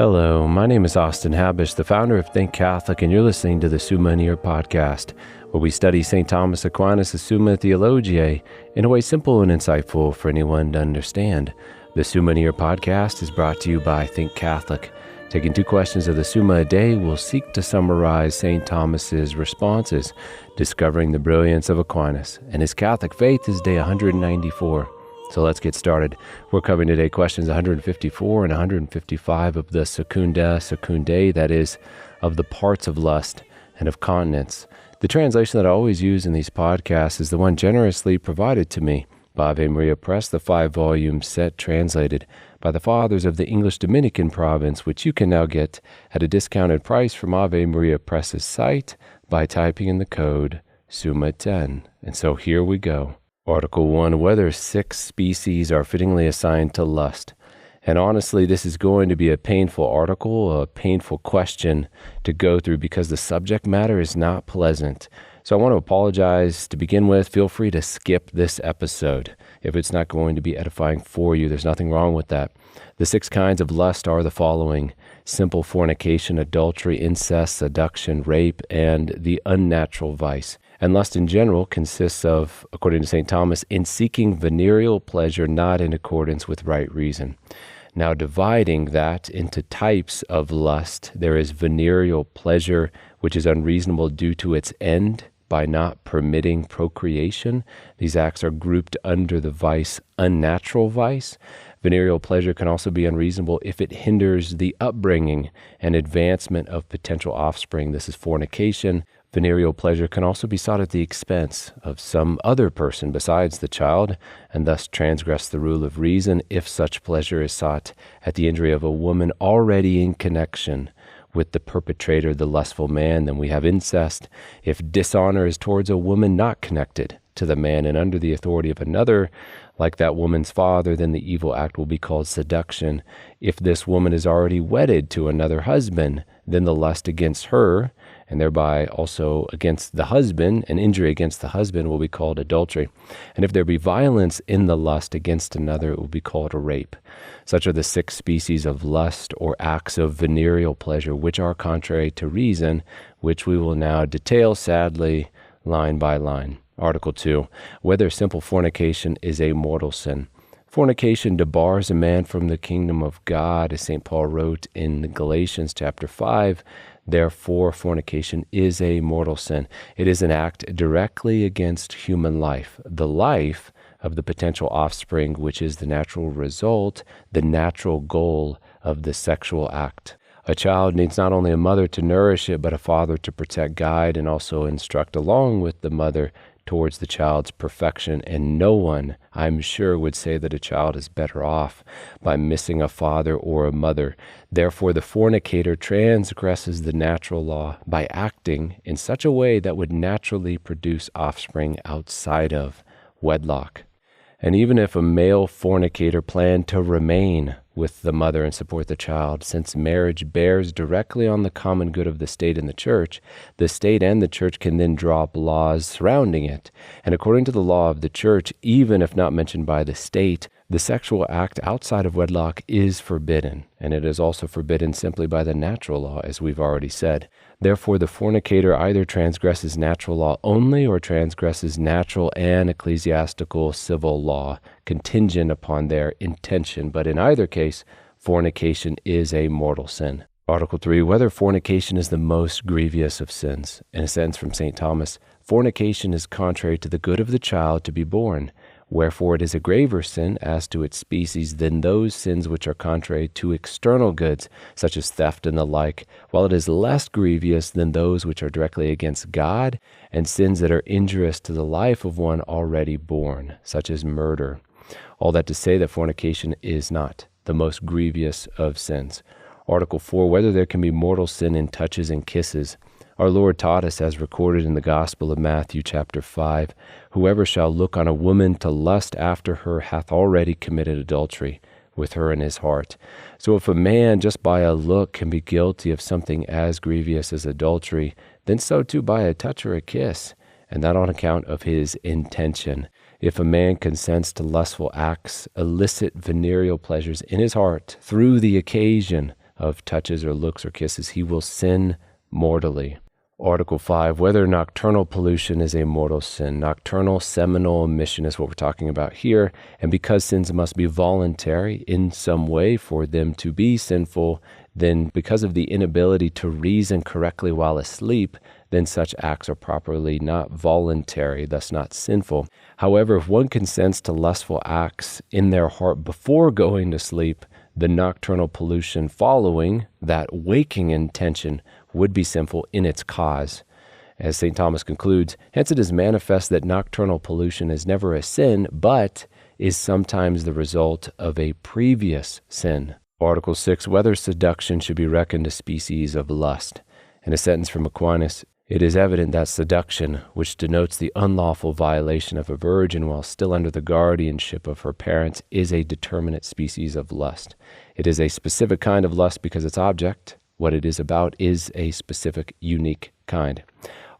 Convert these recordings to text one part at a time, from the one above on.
Hello, my name is Austin Habish, the founder of Think Catholic, and you're listening to the Summa podcast, where we study St. Thomas Aquinas' Summa Theologiae in a way simple and insightful for anyone to understand. The Summa podcast is brought to you by Think Catholic. Taking 2 questions of the Summa a day, we'll seek to summarize St. Thomas's responses, discovering the brilliance of Aquinas and his Catholic faith is day 194. So let's get started. We're covering today questions 154 and 155 of the secundae, that is, of the parts of lust and of continence. The translation that I always use in these podcasts is the one generously provided to me by Ave Maria Press, the 5-volume set translated by the Fathers of the English Dominican province, which you can now get at a discounted price from Ave Maria Press's site by typing in the code SUMMA10. And so here we go. Article 1, whether 6 species are fittingly assigned to lust. And honestly, this is going to be a painful article, a painful question to go through because the subject matter is not pleasant. So I want to apologize to begin with. Feel free to skip this episode if it's not going to be edifying for you. There's nothing wrong with that. The 6 kinds of lust are the following: simple fornication, adultery, incest, seduction, rape, and the unnatural vice. And lust in general consists of, according to St. Thomas, in seeking venereal pleasure not in accordance with right reason. Now, dividing that into types of lust, there is venereal pleasure, which is unreasonable due to its end by not permitting procreation. These acts are grouped under the vice unnatural vice. Venereal pleasure can also be unreasonable if it hinders the upbringing and advancement of potential offspring. This is fornication. Venereal pleasure can also be sought at the expense of some other person besides the child, and thus transgress the rule of reason if such pleasure is sought at the injury of a woman already in connection with the perpetrator, the lustful man. Then we have incest. If dishonor is towards a woman not connected to the man and under the authority of another, like that woman's father, then the evil act will be called seduction. If this woman is already wedded to another husband, then the lust against her, and thereby also against the husband, an injury against the husband, will be called adultery. And if there be violence in the lust against another, it will be called a rape. Such are the 6 species of lust or acts of venereal pleasure, which are contrary to reason, which we will now detail sadly line by line. Article 2, whether simple fornication is a mortal sin. Fornication debars a man from the kingdom of God, as St. Paul wrote in Galatians chapter 5. Therefore, fornication is a mortal sin. It is an act directly against human life, the life of the potential offspring, which is the natural result, the natural goal of the sexual act. A child needs not only a mother to nourish it, but a father to protect, guide, and also instruct along with the mother towards the child's perfection. And no one, I'm sure, would say that a child is better off by missing a father or a mother. Therefore, the fornicator transgresses the natural law by acting in such a way that would naturally produce offspring outside of wedlock. And even if a male fornicator planned to remain with the mother and support the child, since marriage bears directly on the common good of the state and the state and the church can then draw up laws surrounding it. And according to the law of the church, even if not mentioned by the state, the sexual act outside of wedlock is forbidden, and it is also forbidden simply by the natural law, as we've already said. Therefore, the fornicator either transgresses natural law only or transgresses natural and ecclesiastical civil law, contingent upon their intention. But in either case, fornication is a mortal sin. Article 3, whether fornication is the most grievous of sins. In a sentence from St. Thomas, fornication is contrary to the good of the child to be born. Wherefore it is a graver sin as to its species than those sins which are contrary to external goods, such as theft and the like, while it is less grievous than those which are directly against God, and sins that are injurious to the life of one already born, such as murder. All that to say that fornication is not the most grievous of sins. Article 4, whether there can be mortal sin in touches and kisses. Our Lord taught us, as recorded in the Gospel of Matthew chapter 5, whoever shall look on a woman to lust after her hath already committed adultery with her in his heart. So if a man just by a look can be guilty of something as grievous as adultery, then so too by a touch or a kiss, and that on account of his intention. If a man consents to lustful acts, illicit venereal pleasures in his heart through the occasion of touches or looks or kisses, he will sin mortally. Article 5, whether nocturnal pollution is a mortal sin. Nocturnal seminal emission is what we're talking about here. And because sins must be voluntary in some way for them to be sinful, then because of the inability to reason correctly while asleep, then such acts are properly not voluntary, thus not sinful. However, if one consents to lustful acts in their heart before going to sleep, the nocturnal pollution following that waking intention would be sinful in its cause. As St. Thomas concludes, hence it is manifest that nocturnal pollution is never a sin, but is sometimes the result of a previous sin. Article 6, whether seduction should be reckoned a species of lust. In a sentence from Aquinas, it is evident that seduction, which denotes the unlawful violation of a virgin while still under the guardianship of her parents, is a determinate species of lust. It is a specific kind of lust because its object, what it is about, is a specific, unique kind.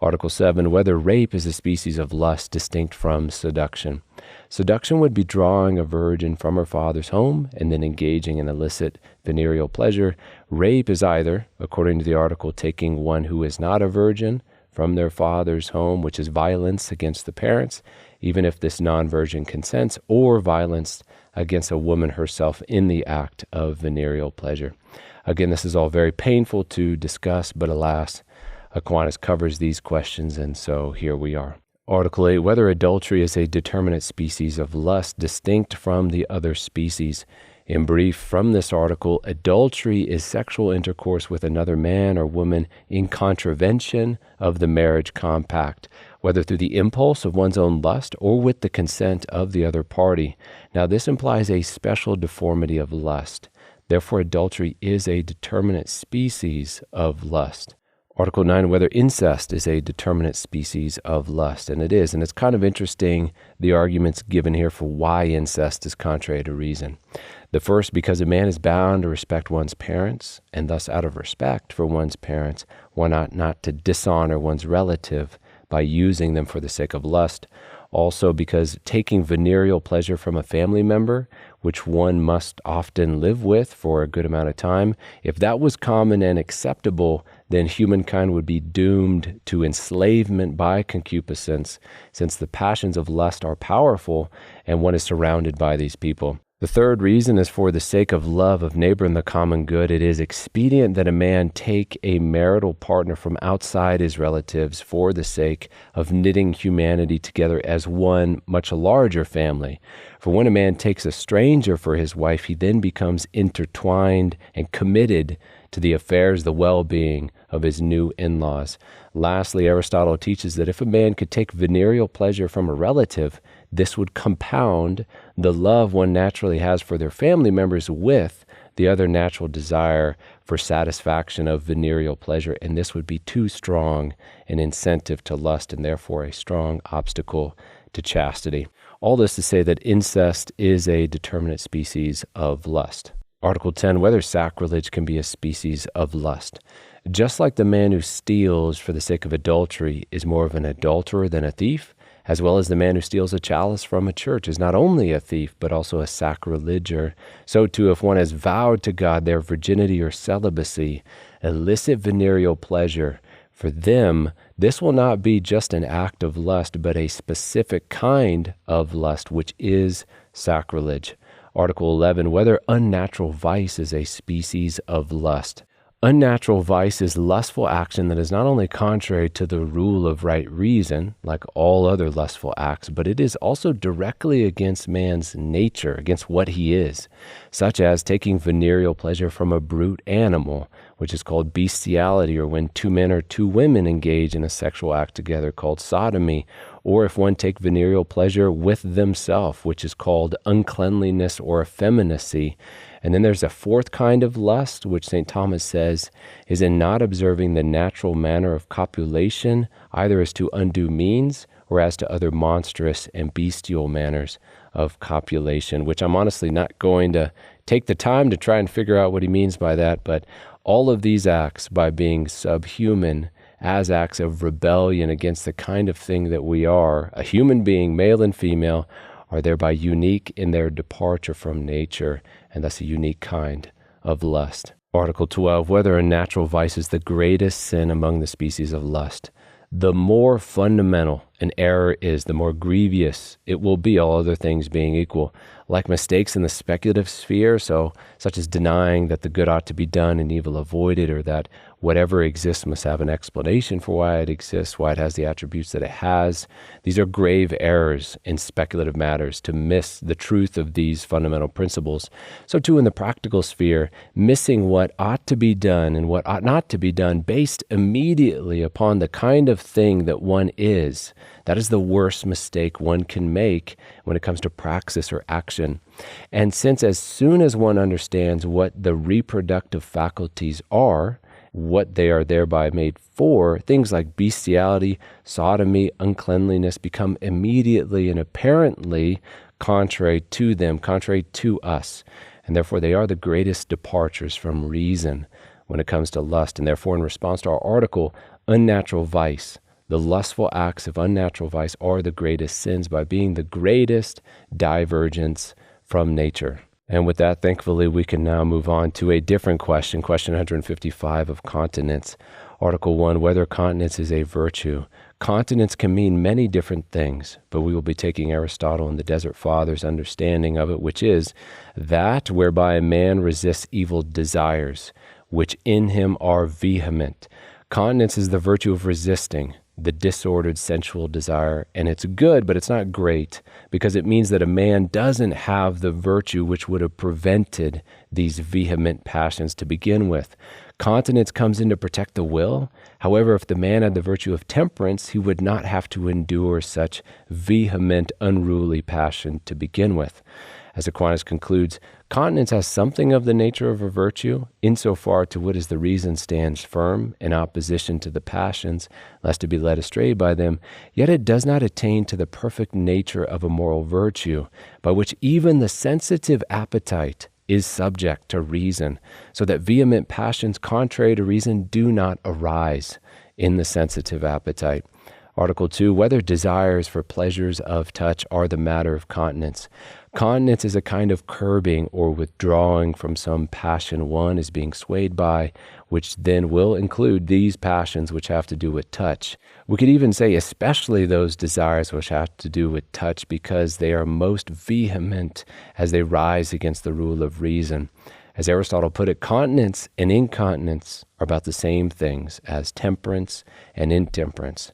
Article 7, whether rape is a species of lust distinct from seduction. Seduction would be drawing a virgin from her father's home and then engaging in illicit venereal pleasure. Rape is either, according to the article, taking one who is not a virgin from their father's home, which is violence against the parents, even if this non-virgin consents, or violence against a woman herself in the act of venereal pleasure. Again, this is all very painful to discuss, but alas, Aquinas covers these questions, and so here we are. Article 8, whether adultery is a determinate species of lust distinct from the other species. In brief, from this article, adultery is sexual intercourse with another man or woman in contravention of the marriage compact, whether through the impulse of one's own lust or with the consent of the other party. Now, this implies a special deformity of lust. Therefore, adultery is a determinate species of lust. Article 9, whether incest is a determinate species of lust. And it is. And it's kind of interesting, the arguments given here for why incest is contrary to reason. The first, because a man is bound to respect one's parents, and thus out of respect for one's parents, one ought not to dishonor one's relative by using them for the sake of lust. Also, because taking venereal pleasure from a family member, which one must often live with for a good amount of time, if that was common and acceptable, then humankind would be doomed to enslavement by concupiscence, since the passions of lust are powerful and one is surrounded by these people. The third reason is for the sake of love of neighbor and the common good. It is expedient that a man take a marital partner from outside his relatives for the sake of knitting humanity together as one much larger family. For when a man takes a stranger for his wife, he then becomes intertwined and committed to the affairs, the well-being of his new in-laws. Lastly, Aristotle teaches that if a man could take venereal pleasure from a relative, this would compound the love one naturally has for their family members with the other natural desire for satisfaction of venereal pleasure, and this would be too strong an incentive to lust and therefore a strong obstacle to chastity. All this to say that incest is a determinate species of lust. Article 10, whether sacrilege can be a species of lust. Just like the man who steals for the sake of adultery is more of an adulterer than a thief, as well as the man who steals a chalice from a church is not only a thief, but also a sacrileger, so too if one has vowed to God their virginity or celibacy, illicit venereal pleasure, for them, this will not be just an act of lust, but a specific kind of lust, which is sacrilege. Article 11, whether unnatural vice is a species of lust. Unnatural vice is lustful action that is not only contrary to the rule of right reason, like all other lustful acts, but it is also directly against man's nature, against what he is, such as taking venereal pleasure from a brute animal, which is called bestiality, or when two men or two women engage in a sexual act together called sodomy, or if one take venereal pleasure with themselves, which is called uncleanliness or effeminacy. And then there's a fourth kind of lust, which St. Thomas says is in not observing the natural manner of copulation, either as to undue means or as to other monstrous and bestial manners of copulation, which I'm honestly not going to take the time to try and figure out what he means by that. But all of these acts, by being subhuman, as acts of rebellion against the kind of thing that we are, a human being, male and female, are thereby unique in their departure from nature, and thus a unique kind of lust. Article 12, whether a natural vice is the greatest sin among the species of lust. The more fundamental an error is, the more grievous it will be, all other things being equal. Like mistakes in the speculative sphere, such as denying that the good ought to be done and evil avoided, or that whatever exists must have an explanation for why it exists, why it has the attributes that it has. These are grave errors in speculative matters, to miss the truth of these fundamental principles. So too in the practical sphere, missing what ought to be done and what ought not to be done based immediately upon the kind of thing that one is. That is the worst mistake one can make when it comes to praxis or action. And since as soon as one understands what the reproductive faculties are, what they are thereby made for, things like bestiality, sodomy, uncleanliness become immediately and apparently contrary to them, contrary to us. And therefore they are the greatest departures from reason when it comes to lust. And therefore, in response to our article, unnatural vice, the lustful acts of unnatural vice are the greatest sins by being the greatest divergence from nature. And with that, thankfully, we can now move on to a different question, question 155 of Continence. Article 1, whether continence is a virtue. Continence can mean many different things, but we will be taking Aristotle and the Desert Fathers' understanding of it, which is that whereby a man resists evil desires, which in him are vehement. Continence is the virtue of resisting the disordered sensual desire, and it's good, but it's not great, because it means that a man doesn't have the virtue which would have prevented these vehement passions to begin with. Continence comes in to protect the will. However, if the man had the virtue of temperance, he would not have to endure such vehement, unruly passion to begin with. As Aquinas concludes, continence has something of the nature of a virtue, insofar to what is the reason stands firm in opposition to the passions, lest to be led astray by them, yet it does not attain to the perfect nature of a moral virtue, by which even the sensitive appetite is subject to reason, so that vehement passions contrary to reason do not arise in the sensitive appetite. Article 2, whether desires for pleasures of touch are the matter of continence. Continence is a kind of curbing or withdrawing from some passion one is being swayed by, which then will include these passions which have to do with touch. We could even say especially those desires which have to do with touch, because they are most vehement as they rise against the rule of reason. As Aristotle put it, continence and incontinence are about the same things as temperance and intemperance.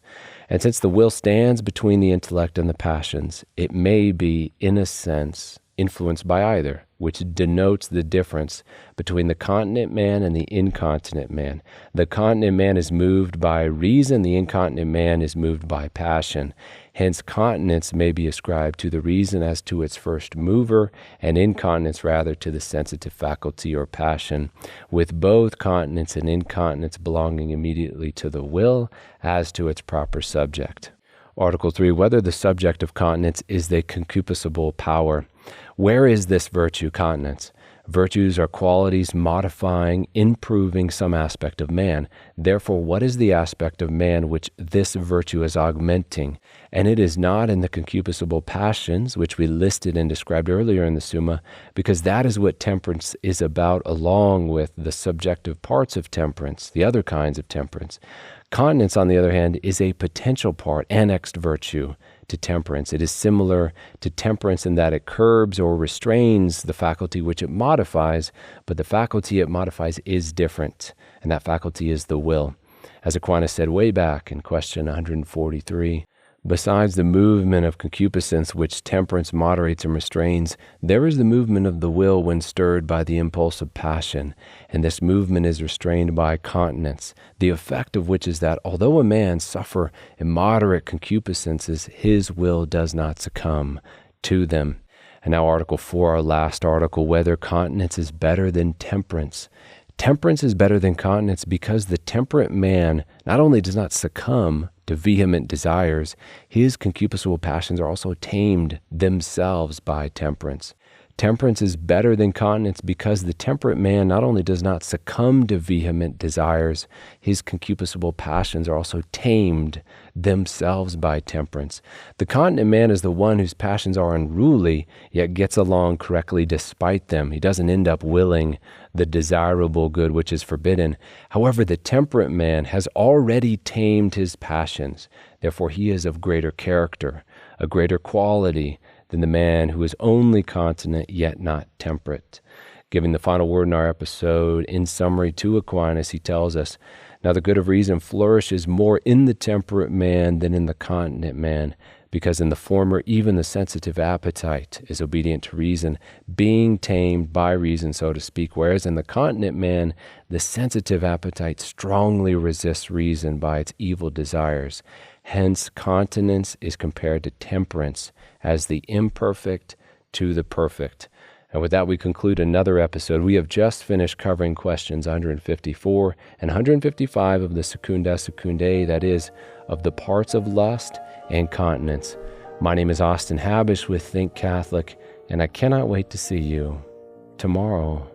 And since the will stands between the intellect and the passions, it may be, in a sense, influenced by either, which denotes the difference between the continent man and the incontinent man. The continent man is moved by reason, the incontinent man is moved by passion. Hence, continence may be ascribed to the reason as to its first mover, and incontinence rather to the sensitive faculty or passion, with both continence and incontinence belonging immediately to the will as to its proper subject. Article 3, whether the subject of continence is the concupiscible power. Where is this virtue, continence? Virtues are qualities modifying, improving some aspect of man. Therefore, what is the aspect of man which this virtue is augmenting? And it is not in the concupiscible passions, which we listed and described earlier in the Summa, because that is what temperance is about, along with the subjective parts of temperance, the other kinds of temperance. Continence, on the other hand, is a potential part, annexed virtue to temperance. It is similar to temperance in that it curbs or restrains the faculty which it modifies, but the faculty it modifies is different, and that faculty is the will. As Aquinas said way back in question 143, besides the movement of concupiscence which temperance moderates and restrains, there is the movement of the will when stirred by the impulse of passion, and this movement is restrained by continence, the effect of which is that although a man suffer immoderate concupiscences, his will does not succumb to them. And now Article 4, our last article, whether continence is better than temperance. Temperance is better than continence because the temperate man not only does not succumb to vehement desires, his concupiscible passions are also tamed themselves by temperance. Temperance is better than continence because the temperate man not only does not succumb to vehement desires, his concupiscible passions are also tamed themselves by temperance. The continent man is the one whose passions are unruly, yet gets along correctly despite them. He doesn't end up willing the desirable good which is forbidden. However, the temperate man has already tamed his passions. Therefore, he is of greater character, a greater quality, than the man who is only continent yet not temperate. Giving the final word in our episode, in summary to Aquinas, he tells us, now the good of reason flourishes more in the temperate man than in the continent man, because in the former even the sensitive appetite is obedient to reason, being tamed by reason, so to speak, whereas in the continent man, the sensitive appetite strongly resists reason by its evil desires. Hence, continence is compared to temperance as the imperfect to the perfect. And with that, we conclude another episode. We have just finished covering questions 154 and 155 of the Secunda Secundae, that is, of the parts of lust and continence. My name is Austin Habish with Think Catholic, and I cannot wait to see you tomorrow.